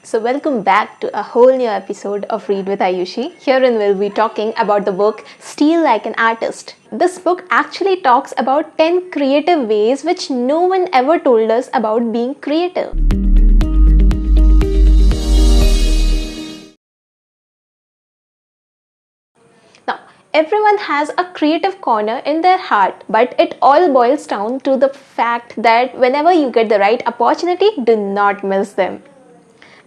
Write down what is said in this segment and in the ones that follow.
So welcome back to a whole new episode of Read with Ayushi. Herein we'll be talking about the book Steal Like an Artist. This book actually talks about 10 creative ways which no one ever told us about being creative. Now, everyone has a creative corner in their heart, but it all boils down to the fact that whenever you get the right opportunity, do not miss them.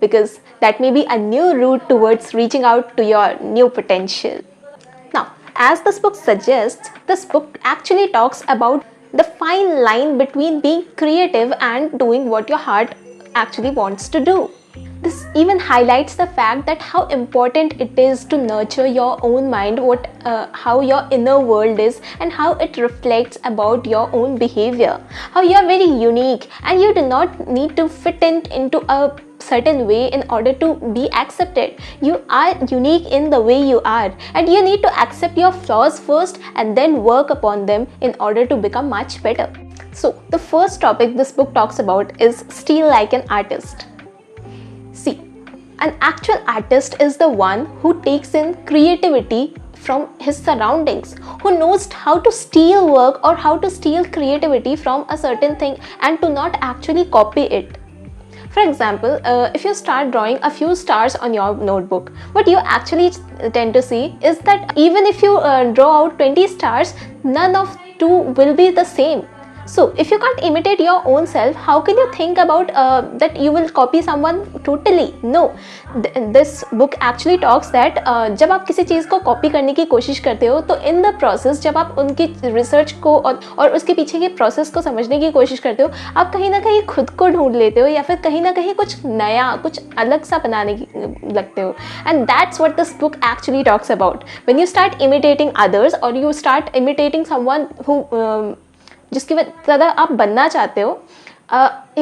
Because that may be a new route towards reaching out to your new potential. Now, as this book suggests, this book actually talks about the fine line between being creative and doing what your heart actually wants to do. This even highlights the fact that how important it is to nurture your own mind, how your inner world is and how it reflects about your own behavior. How you are very unique and you do not need to fit into a certain way in order to be accepted. You are unique in the way you are, and you need to accept your flaws first and then work upon them in order to become much better. So the first topic this book talks about is steal like an artist. See, an actual artist is the one who takes in creativity from his surroundings, who knows how to steal work or how to steal creativity from a certain thing and to not actually copy it. For example, if you start drawing a few stars on your notebook, what you actually tend to see is that even if you draw out 20 stars, none of two will be the same. So if you can't imitate your own self, how can you think about that you will copy someone totally? No. This book actually talks that जब आप किसी चीज़ को copy करने की कोशिश करते हो तो इन द प्रोसेस जब आप उनकी रिसर्च को और उसके पीछे के प्रोसेस को समझने की कोशिश करते हो, आप कहीं ना कहीं खुद को ढूंढ लेते हो या फिर कहीं ना कहीं कुछ नया, कुछ अलग सा बनाने की लगते हो. And that's what this book actually talks about. When you start imitating others or you start imitating someone who जिसकी तरह आप बनना चाहते हो,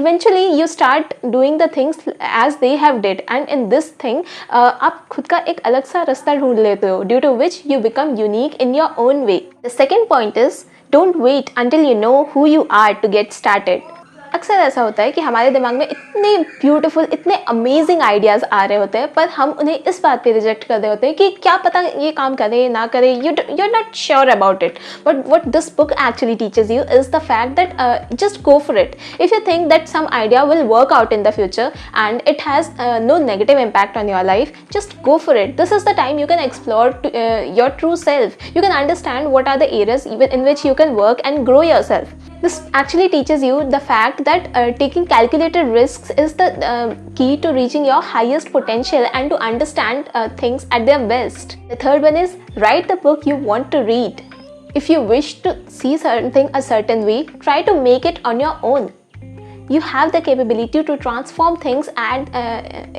eventually you start doing the things as they have did, and in this thing आप खुद का एक अलग सा रास्ता ढूंढ लेते हो, due to which you become unique in your own way. The second point is don't wait until you know who you are to get started. अक्सर ऐसा होता है कि हमारे दिमाग में इतने ब्यूटीफुल, इतने अमेजिंग आइडियाज़ आ रहे होते हैं, पर हम उन्हें इस बात पे रिजेक्ट कर रहे होते हैं कि क्या पता ये काम करे ना करे, you are not sure about it. But what this book actually teaches you is the fact that just go for it. If you think that some idea will work out in the future and it has no negative impact on your life, just go for it. This is the time you can explore your true self. You can understand what are the areas in which you can work and grow yourself. This actually teaches you the fact that taking calculated risks is the key to reaching your highest potential and to understand things at their best. The third one is write the book you want to read. If you wish to see something a certain way, try to make it on your own. You have the capability to transform things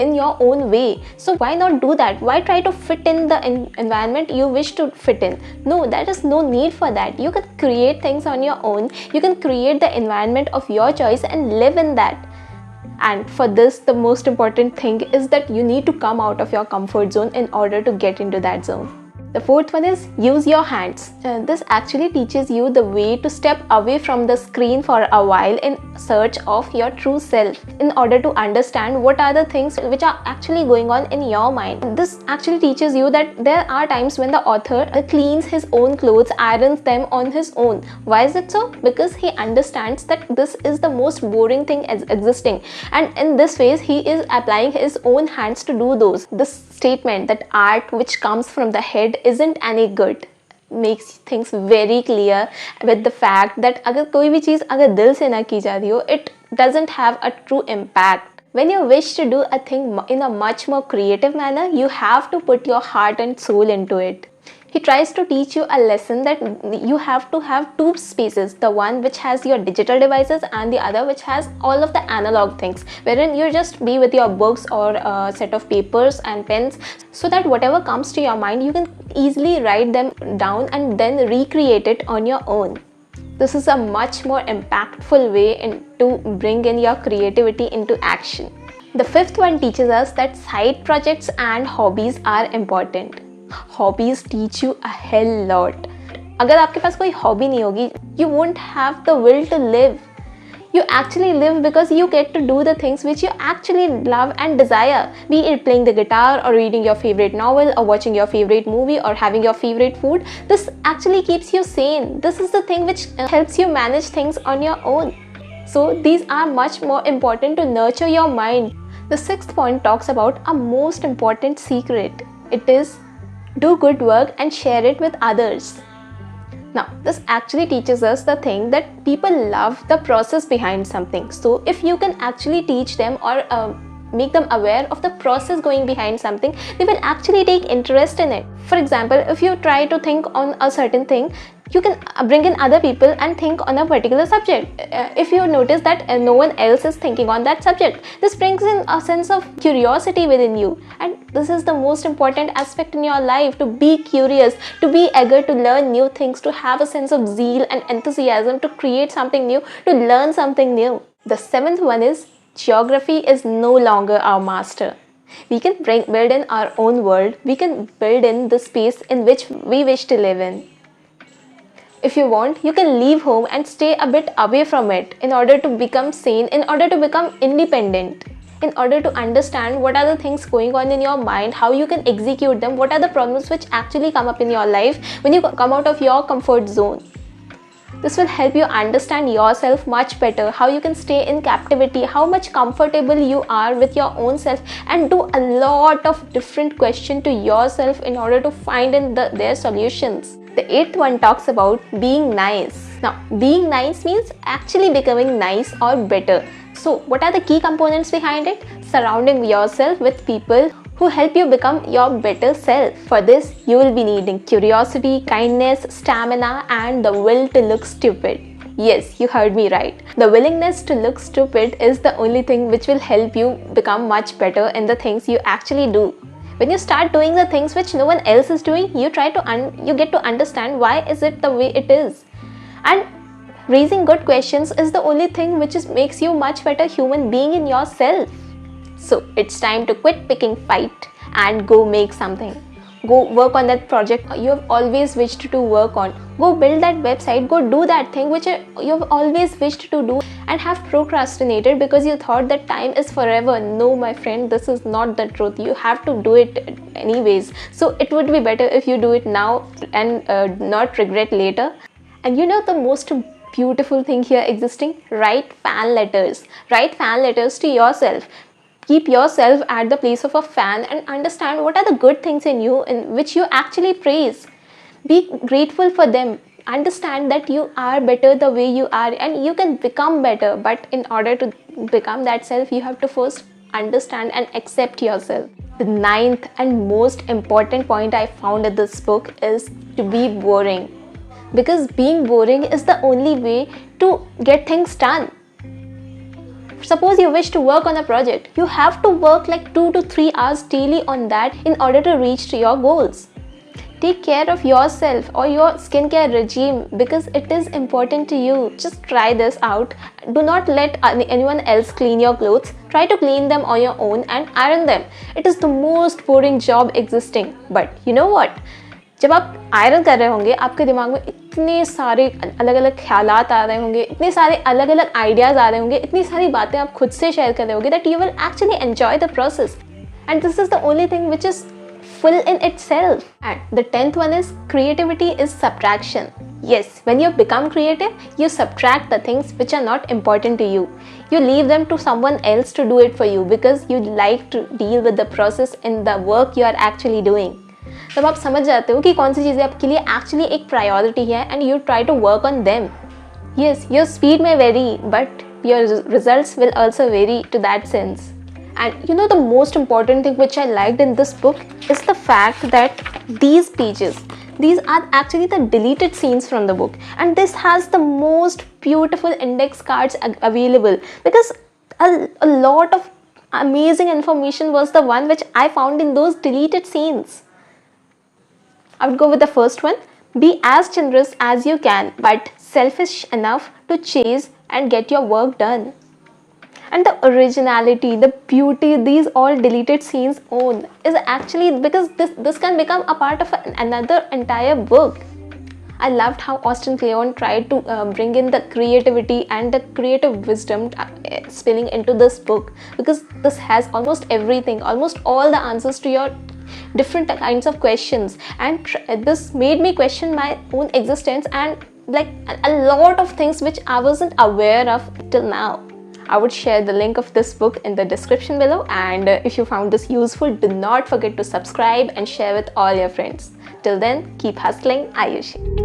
in your own way. So why not do that? Why try to fit in the environment you wish to fit in? No, there is no need for that. You can create things on your own. You can create the environment of your choice and live in that. And for this, the most important thing is that you need to come out of your comfort zone in order to get into that zone. The fourth one is use your hands. This actually teaches you the way to step away from the screen for a while in search of your true self in order to understand what are the things which are actually going on in your mind. This actually teaches you that there are times when the author cleans his own clothes, irons them on his own. Why is it so? Because he understands that this is the most boring thing existing, and in this phase he is applying his own hands to do those. This statement that art which comes from the head isn't any good makes things very clear with the fact that अगर कोई भी चीज़ अगर दिल से ना की जा रही हो, it doesn't have a true impact. When you wish to do a thing in a much more creative manner, you have to put your heart and soul into it. He tries to teach you a lesson that you have to have two spaces, the one which has your digital devices and the other which has all of the analog things, wherein you just be with your books or a set of papers and pens, so that whatever comes to your mind, you can easily write them down and then recreate it on your own. This is a much more impactful way to bring in your creativity into action. The fifth one teaches us that side projects and hobbies are important. Hobbies teach you a hell lot. अगर आपके पास कोई hobby नहीं होगी, you won't have the will to live. You actually live because you get to do the things which you actually love and desire, be it playing the guitar or reading your favorite novel or watching your favorite movie or having your favorite food. This actually keeps you sane. This is the thing which helps you manage things on your own. So these are much more important to nurture your mind. The sixth point talks about a most important secret. It is do good work and share it with others. Now, this actually teaches us the thing that people love the process behind something. So if you can actually teach them or make them aware of the process going behind something, they will actually take interest in it. For example, if you try to think on a certain thing, you can bring in other people and think on a particular subject. If you notice that no one else is thinking on that subject, this brings in a sense of curiosity within you. And this is the most important aspect in your life, to be curious, to be eager to learn new things, to have a sense of zeal and enthusiasm to create something new, to learn something new. The seventh one is geography is no longer our master. We can build in our own world. We can build in the space in which we wish to live in. If you want, you can leave home and stay a bit away from it in order to become sane, in order to become independent, in order to understand what are the things going on in your mind, how you can execute them, what are the problems which actually come up in your life when you come out of your comfort zone. This will help you understand yourself much better, how you can stay in captivity, how much comfortable you are with your own self, and do a lot of different questions to yourself in order to find in their solutions. The eighth one talks about being nice. Now, being nice means actually becoming nice or better. So, what are the key components behind it? Surrounding yourself with people who help you become your better self. For this, you will be needing curiosity, kindness, stamina, and the will to look stupid. Yes, you heard me right. The willingness to look stupid is the only thing which will help you become much better in the things you actually do. When you start doing the things which no one else is doing, you get to understand why is it the way it is. And raising good questions is the only thing which makes you much better human being in yourself. So it's time to quit picking fight and go make something. Go work on that project you have always wished to work on. Go build that website, go do that thing which you have always wished to do and have procrastinated because you thought that time is forever. No, my friend, this is not the truth. You have to do it anyways. So it would be better if you do it now and not regret later. And you know the most beautiful thing here existing? Write fan letters. Write fan letters to yourself. Keep yourself at the place of a fan and understand what are the good things in you in which you actually praise. Be grateful for them. Understand that you are better the way you are and you can become better. But in order to become that self, you have to first understand and accept yourself. The ninth and most important point I found in this book is to be boring. Because being boring is the only way to get things done. Suppose you wish to work on a project, you have to work like 2 to 3 hours daily on that in order to reach to your goals. Take care of yourself or your skincare regime because it is important to you. Just try this out. Do not let anyone else clean your clothes. Try to clean them on your own and iron them. It is the most boring job existing. But you know what? जब आप iron कर रहे होंगे, आपके दिमाग में इतने सारे अलग अलग ख्यालात आ रहे होंगे, इतने सारे अलग अलग आइडियाज़ आ रहे होंगे, इतनी सारी बातें आप खुद से शेयर कर रहे होंगे that you will actually enjoy the process. And this is the only thing which is full in itself. And the 10th one is creativity is subtraction. Yes, when you become creative, you subtract the things which are not important to you. You leave them to someone else to do it for you because you like to deal with the process in the work you are actually doing. तब आप समझ जाते हो कि कौन सी चीज़ें आपके लिए एक्चुअली एक प्रायोरिटी है and you try to work on them. Yes, your speed may vary, but your results will also vary to that sense. And you know the most important thing which I liked in this book is the fact that these pages, these are actually the deleted scenes from the book, and this has the most beautiful index cards available because a lot of amazing information was the one which I found in those deleted scenes. I would go with the first one. Be as generous as you can, but selfish enough to chase and get your work done. And the originality, the beauty these all deleted scenes own is actually because this can become a part of another entire book. I loved how Austin Kleon tried to bring in the creativity and the creative wisdom spilling into this book, because this has almost everything, almost all the answers to your different kinds of questions, and this made me question my own existence and like a lot of things which I wasn't aware of till now. I would share the link of this book in the description below, and if you found this useful, do not forget to subscribe and share with all your friends. Till then, keep hustling, Ayushi.